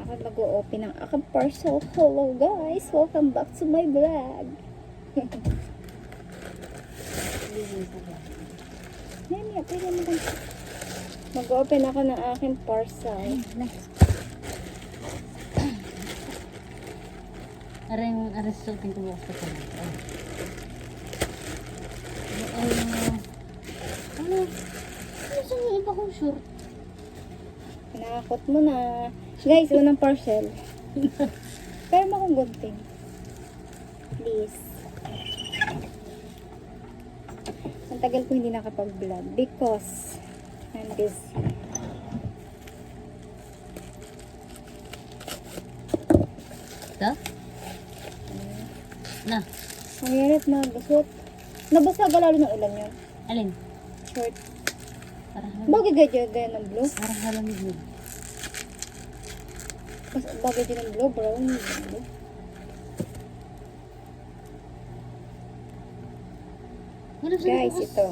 Ako mag-o-open ng aking parcel. Hello guys! Welcome back to my vlog. Yan, pwede mo lang. Mag-open ako ng aking parcel. Aras sulting ko bukas pa pala. Ano sa yung iba kong short? Pinakakot mo na. Guys, unang parcel. Pero mo akong gunting. Please. Ang tagal ko hindi nakapag-vlog because I'm busy. Ito? Na. Ang yarit na gusot. Nabasa ba lalo ng ulan yun? Alin? Short. Para Bagay ganyan ng blue. Para halamig mo. Mas bagay din ng blue, brown. Blue. Wala sa Guys, bukas. ito.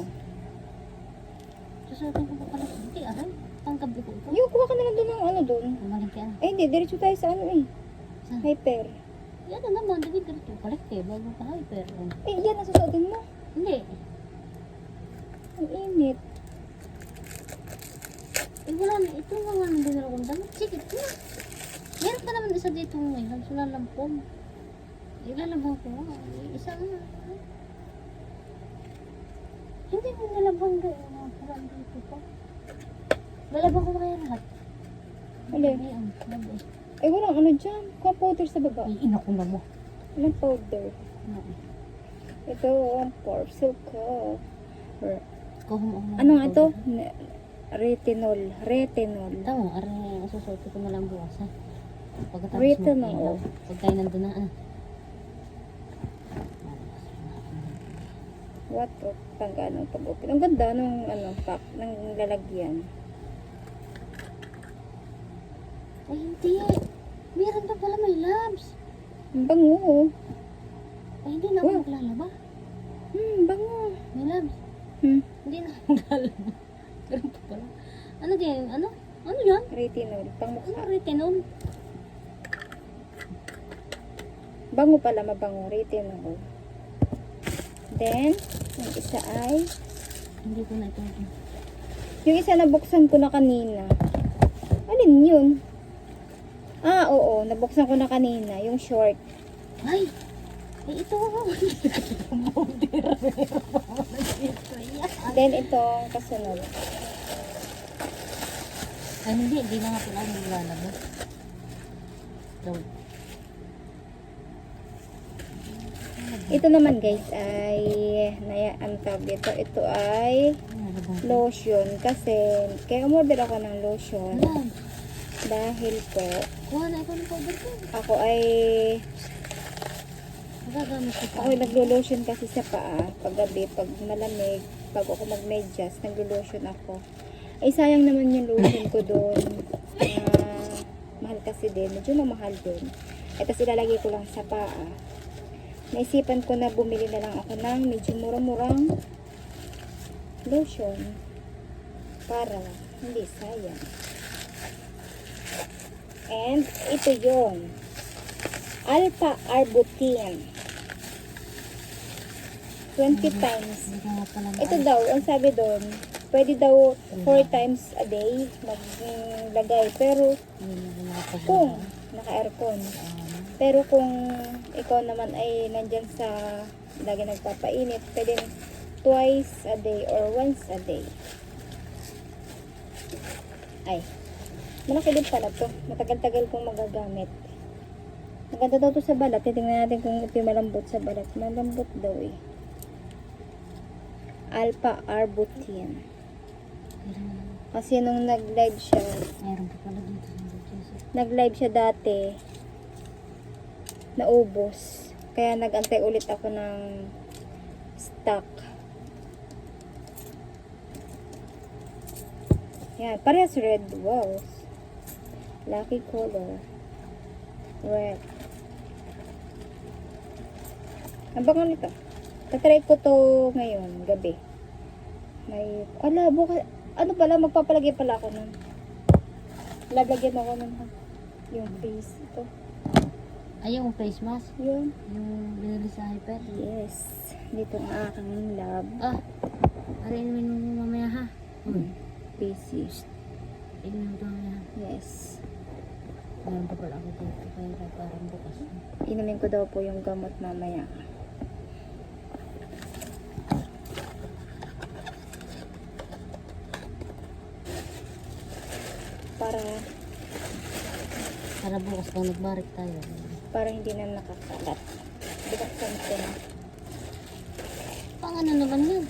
Susuotin ko pa pala. Hindi, aray. Panggabi ko ito. Yung kuha ka na lang doon ng ano doon. Malimpian. Eh, hindi. Diretso tayo sa ano eh. Saan? Hyper. Yan na naman. Hindi dito. Palit eh. Bago pa hyper. Eh, yan ang susuotin mo. Hindi. Ang init. Eh, wala na. Ito nga nga nandun na akong damit. Sige, ito na. Meron pa naman isa dito ngayon. Sulalampom. Ilalabang ko nga. Isa nga. Hindi mo nalabang doon. Parang dito pa. Lalabang ko na kaya lahat. Alin? Ayan. Labi. Eh, walang ano dyan. Kuha powder sa baba. Ay, ina ko na mo. Walang powder. Ano? Ito ang parcel ko. Kuha mo ako. Ano nga ito? Retinol. Retinol. Tama, aray. Susuot ko na lang bukas ha. Pagkatapos Retinol. mag-ilaw. Pag tayo nandun na What? Pang ano pag-open. Ang ganda ng ano, pack, ng lalagyan. Ay, hindi. Meron pa pala may labs. Ang bango. Ay, hindi na ako Wow. maglalaba. Bango. May labs. Hmm. Hindi na ako maglalaba. Meron pa pala. Ano din? Ano? Ano yan? Retinol. Pang Ano mukha. retinol? Bango pala, mabango. Retinol. Then, yung isa ay, Hindi ko na ito. yung isa nabuksan ko na kanina. Alin yun? Ah, oo. Nabuksan ko na kanina. Yung short. Ay! Ay, ito ako. Bumira. Meron pa pala dito. Yan. Then, itong kasunod. Ay, hindi. Hindi na nga pala ako maglalaba. Daw. Ito naman guys ay ang tawag dito. Ito ay lotion kasi kaya umorder ako ng lotion Ayan. dahil po Kuha na ito ng powder ko. ako ay Magagamit ko pa. ako ay naglo-lotion kasi sa paa pag gabi, pag malamig, pag ako mag-medyas, naglo-lotion ako. Ay sayang naman yung lotion ko doon. Mahal kasi din, medyo mahal din. Ito ilalagay ko lang sa paa. Naisipan ko na bumili na lang ako ng medyo murang-murang lotion para hindi sayang. And ito yung Alpha Arbutin 20 times. Hindi ko nga pala Ito daw, ang sabi doon, pwede daw 4 times a day maglagay. Pero kung naka-aircon. Pero kung ikaw naman ay nandyan sa lagi nagpapainit, pwede twice a day or once a day. Ay, malaki din pala to. Matagal-tagal kong magagamit. Maganda daw to sa balat. Titingnan natin kung ito yung malambot sa balat. Malambot daw eh. Alpha Arbutin. Kasi nung nag-live siya, Meron pa pala dito. nag-live siya dati, naubos. Kaya nag-antay ulit ako ng stock. Yan, parehas red. Wow. Lucky color. Red. Ang bango nito. Tatry ko to ngayon, gabi. May, bukas, ano pala, magpapalagay pala ako nun. Lalagyan ako nun. Yung face ito. Ay, yung face mask. Yun. Yung binili sa hyper. Yes. Dito ang aking lab. Ah, arin mo mamaya ha. PC. Tignan mo ito mamaya. Yes. Meron pa pala ako dito. Kaya parang bukas. Inumin ko daw po yung gamot mamaya. Para bukas pag nagbarik tayo. Para hindi na nakakalat. Binaksan ko na. Pang ano naman yun?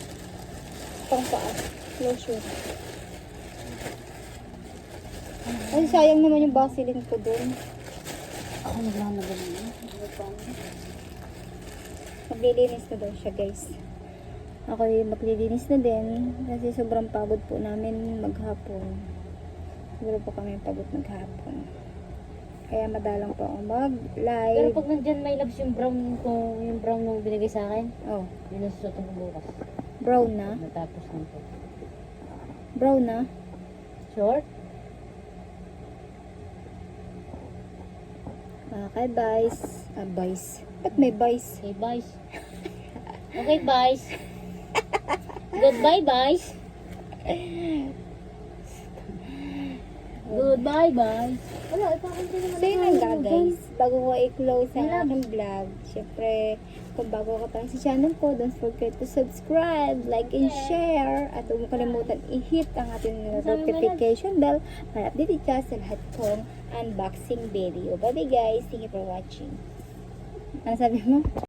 Pang paa. Lotion. Ay, sayang naman yung Vaseline ko dun. Ako naglalagay na yun. Maglilinis na daw siya, guys. Ako yung maglilinis na din. Kasi sobrang pagod po namin maghapon. Siguro po kami pagod maghapon. Kaya madalang po ako Pero mag-live. pag nandyan may labs yung brown ko, yung brown nung binigay sa akin, Oh, yun ang susuot ko bukas. brown na. Natapos nito. Brown na. Short? Okay, guys. Vice. Ba't may vice? Okay, boys. Okay, boys. Goodbye, boys. Goodbye, boys. Wala, ipakanta naman. So yun nga, guys. Bago ko i-close ang Love. aking vlog, syempre, kung bago ka pa lang sa channel ko, don't forget to subscribe, like, and share. At huwag mo kalimutan i-hit ang ating notification bell para updated ka sa lahat kong unboxing video. Bye-bye, guys. Thank you for watching. Ano sabi mo?